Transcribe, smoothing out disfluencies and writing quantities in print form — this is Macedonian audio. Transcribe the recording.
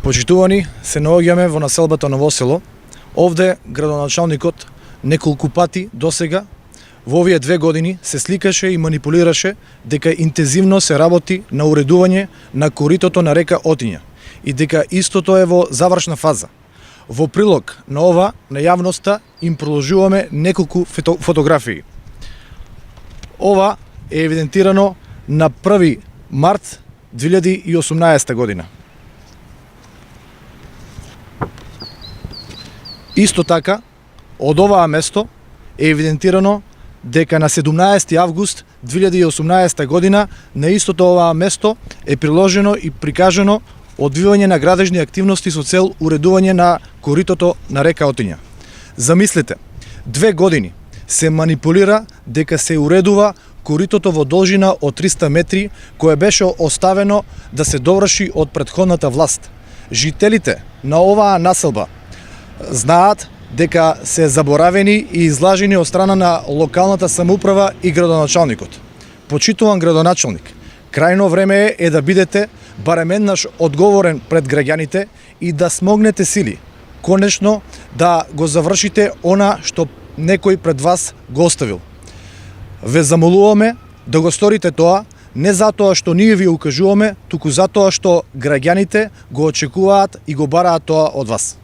Почитувани, се наоѓаме во населбата Ново село. Овде градоначалникот неколку пати досега во овие 2 години се сликаше и манипулираше дека интензивно се работи на уредување на коритото на река Отиња и дека истото е во завршна фаза. Во прилог на ова, на јавноста им продолжуваме неколку фотографии. Ова е евидентирано на 1 март 2018 година. Исто така, од оваа место е евидентирано дека на 17 август 2018 година на истото оваа место е приложено и прикажано одвивање на градежни активности со цел уредување на коритото на река Отиња. Замислете, 2 години се манипулира дека се уредува коритото во должина од 300 метри, кое беше оставено да се доврши од претходната власт. Жителите на оваа населба знаат дека се заборавени и излажени од страна на локалната самоуправа и градоначалникот. Почитуван градоначалник, крајно време е да бидете барем еднаш одговорен пред граѓаните и да смогнете сили, конечно да го завршите она што некој пред вас го оставил. Ве замолуваме да го сторите тоа, не затоа што ние ви укажуваме, туку затоа што граѓаните го очекуваат и го бараат тоа од вас.